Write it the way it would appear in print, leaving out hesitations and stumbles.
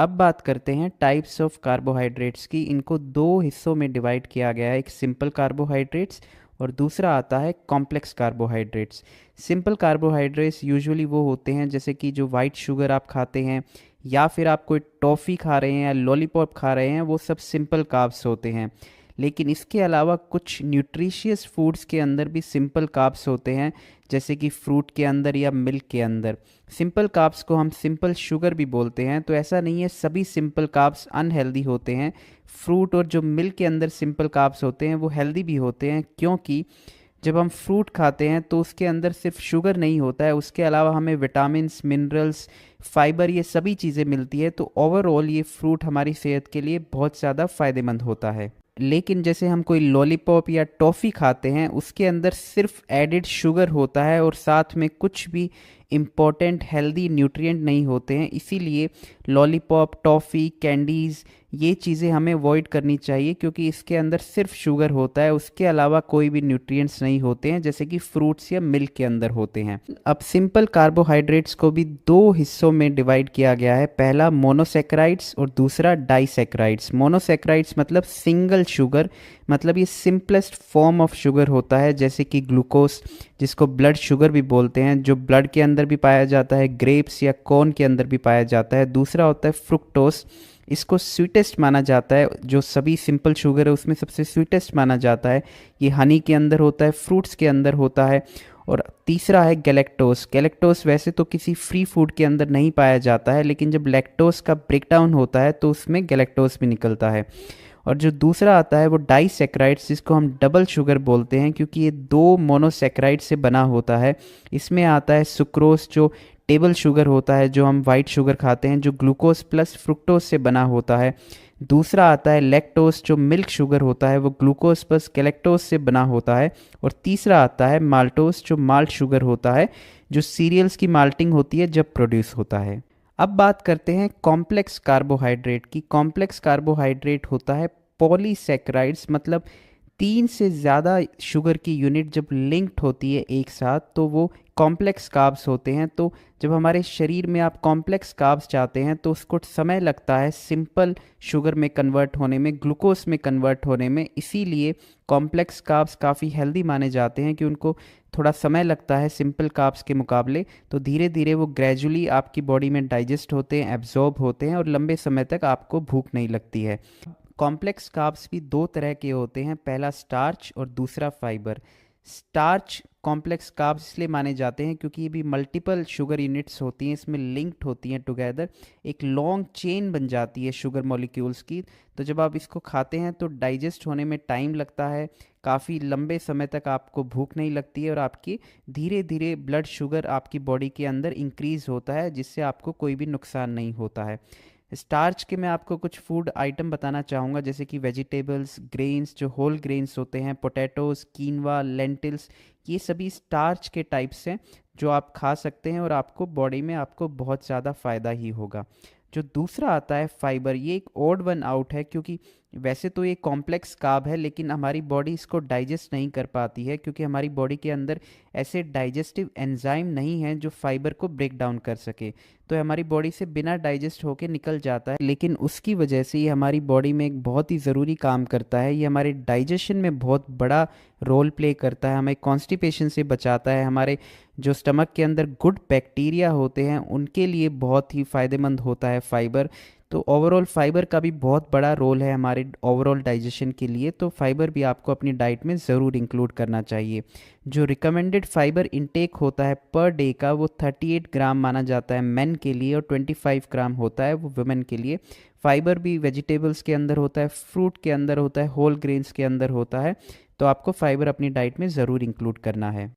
अब बात करते हैं टाइप्स ऑफ कार्बोहाइड्रेट्स की। इनको दो हिस्सों में डिवाइड किया गया है, एक सिंपल कार्बोहाइड्रेट्स और दूसरा आता है complex carbohydrates. Simple carbohydrates usually वो होते हैं जैसे कि जो वाइट शुगर आप खाते हैं या फिर आप कोई टॉफ़ी खा रहे हैं या लॉलीपॉप खा रहे हैं, वो सब सिंपल कार्ब्स होते हैं। लेकिन इसके अलावा कुछ न्यूट्रिशियस फूड्स के अंदर भी सिंपल कार्ब्स होते हैं, जैसे कि फ्रूट के अंदर या मिल्क के अंदर। सिंपल कार्ब्स को हम सिंपल शुगर भी बोलते हैं। तो ऐसा नहीं है सभी सिंपल कार्ब्स अनहेल्दी होते हैं। फ्रूट और जो मिल्क के अंदर सिंपल कार्ब्स होते हैं वो हेल्दी भी होते हैं, क्योंकि जब हम फ्रूट खाते हैं तो उसके अंदर सिर्फ शुगर नहीं होता है, उसके अलावा हमें विटामिन्स, मिनरल्स, फाइबर, ये सभी चीज़ें मिलती है। तो ओवरऑल ये फ्रूट हमारी सेहत के लिए बहुत ज़्यादा फ़ायदेमंद होता है। लेकिन जैसे हम कोई लॉलीपॉप या टॉफ़ी खाते हैं, उसके अंदर सिर्फ एडिड शुगर होता है और साथ में कुछ भी इम्पॉर्टेंट हेल्दी न्यूट्रिएंट नहीं होते हैं। इसीलिए लॉलीपॉप, टॉफ़ी, कैंडीज़, ये चीज़ें हमें अवॉइड करनी चाहिए, क्योंकि इसके अंदर सिर्फ शुगर होता है, उसके अलावा कोई भी न्यूट्रिएंट्स नहीं होते हैं, जैसे कि फ्रूट्स या मिल्क के अंदर होते हैं। अब सिंपल कार्बोहाइड्रेट्स को भी दो हिस्सों में डिवाइड किया गया है। पहला मोनोसेक्राइड्स और दूसरा डाइसेक्राइड्स। मोनोसेक्राइड्स मतलब सिंगल शुगर, मतलब ये सिंपलेस्ट फॉर्म ऑफ शुगर होता है, जैसे कि ग्लूकोज, जिसको ब्लड शुगर भी बोलते हैं, जो ब्लड के अंदर भी पाया जाता है, ग्रेप्स या कॉर्न के अंदर भी पाया जाता है। दूसरा होता है फ्रुक्टोस, इसको स्वीटेस्ट माना जाता है, जो सभी सिंपल शुगर है उसमें सबसे स्वीटेस्ट माना जाता है। ये हनी के अंदर होता है, फ्रूट्स के अंदर होता है। और तीसरा है गैलेक्टोस। गैलेक्टोस वैसे तो किसी फ्री फूड के अंदर नहीं पाया जाता है, लेकिन जब लैक्टोस का ब्रेकडाउन होता है तो उसमें गैलेक्टोस भी निकलता है। और जो दूसरा आता है वो डाइसेक्राइड्स, जिसको हम डबल शुगर बोलते हैं, क्योंकि ये दो मोनोसेक्राइड से बना होता है। इसमें आता है सुक्रोज, जो टेबल शुगर होता है, जो हम वाइट शुगर खाते हैं, जो ग्लूकोज प्लस फ्रुक्टोज से बना होता है। दूसरा आता है लैक्टोज, जो मिल्क शुगर होता है, वो ग्लूकोज प्लस गैलेक्टोज से बना होता है। और तीसरा आता है माल्टोज, जो माल्ट शुगर होता है, जो सीरियल्स की माल्टिंग होती है जब प्रोड्यूस होता है। अब बात करते हैं कॉम्प्लेक्स कार्बोहाइड्रेट की। कॉम्प्लेक्स कार्बोहाइड्रेट होता है पॉलीसेक्राइड्स, मतलब तीन से ज़्यादा शुगर की यूनिट जब लिंक्ड होती है एक साथ तो वो कॉम्प्लेक्स कार्ब्स होते हैं। तो जब हमारे शरीर में आप कॉम्प्लेक्स कार्ब्स चाहते हैं तो उसको समय लगता है सिंपल शुगर में कन्वर्ट होने में, ग्लूकोज में कन्वर्ट होने में। इसीलिए कॉम्प्लेक्स कार्ब्स काफ़ी हेल्दी माने जाते हैं कि उनको थोड़ा समय लगता है सिंपल कार्ब्स के मुकाबले। तो धीरे धीरे वो ग्रेजुअली आपकी बॉडी में डाइजेस्ट होते हैं, एब्जॉर्ब होते हैं और लंबे समय तक आपको भूख नहीं लगती है। कॉम्प्लेक्स कार्ब्स भी दो तरह के होते हैं, पहला स्टार्च और दूसरा फाइबर। स्टार्च कॉम्प्लेक्स कार्ब्स इसलिए माने जाते हैं क्योंकि ये भी मल्टीपल शुगर यूनिट्स होती हैं, इसमें लिंक्ड होती हैं टुगेदर, एक लॉन्ग चेन बन जाती है शुगर मॉलिक्यूल्स की। तो जब आप इसको खाते हैं तो डाइजेस्ट होने में टाइम लगता है, काफ़ी लंबे समय तक आपको भूख नहीं लगती है और आपकी धीरे धीरे ब्लड शुगर आपकी बॉडी के अंदर इंक्रीज़ होता है, जिससे आपको कोई भी नुकसान नहीं होता है। स्टार्च के मैं आपको कुछ फूड आइटम बताना चाहूँगा, जैसे कि वेजिटेबल्स, ग्रेन्स, जो होल ग्रेन्स होते हैं, पोटैटोज़, कीनवा, लेंटिल्स, ये सभी स्टार्च के टाइप्स हैं जो आप खा सकते हैं और आपको बॉडी में आपको बहुत ज़्यादा फ़ायदा ही होगा। जो दूसरा आता है फाइबर, ये एक ऑड वन आउट है, क्योंकि वैसे तो ये कॉम्प्लेक्स कार्ब है लेकिन हमारी बॉडी इसको डाइजेस्ट नहीं कर पाती है, क्योंकि हमारी बॉडी के अंदर ऐसे डाइजेस्टिव एंजाइम नहीं हैं जो फाइबर को ब्रेक डाउन कर सके। तो हमारी बॉडी से बिना डाइजेस्ट होके निकल जाता है, लेकिन उसकी वजह से ये हमारी बॉडी में एक बहुत ही ज़रूरी काम करता है। ये हमारे डाइजेशन में बहुत बड़ा रोल प्ले करता है, हमें कॉन्स्टिपेशन से बचाता है, हमारे जो स्टमक के अंदर गुड बैक्टीरिया होते हैं उनके लिए बहुत ही फ़ायदेमंद होता है फाइबर। तो ओवरऑल फाइबर का भी बहुत बड़ा रोल है हमारे ओवरऑल डाइजेशन के लिए, तो फाइबर भी आपको अपनी डाइट में ज़रूर इंक्लूड करना चाहिए। जो रिकमेंडेड फाइबर इंटेक होता है पर डे का, वो 38 ग्राम माना जाता है मेन के लिए और 25 ग्राम होता है वो वुमेन के लिए। फाइबर भी वेजिटेबल्स के अंदर होता है, फ्रूट के अंदर होता है, होल ग्रेन्स के अंदर होता है। तो आपको फाइबर अपनी डाइट में ज़रूर इंक्लूड करना है।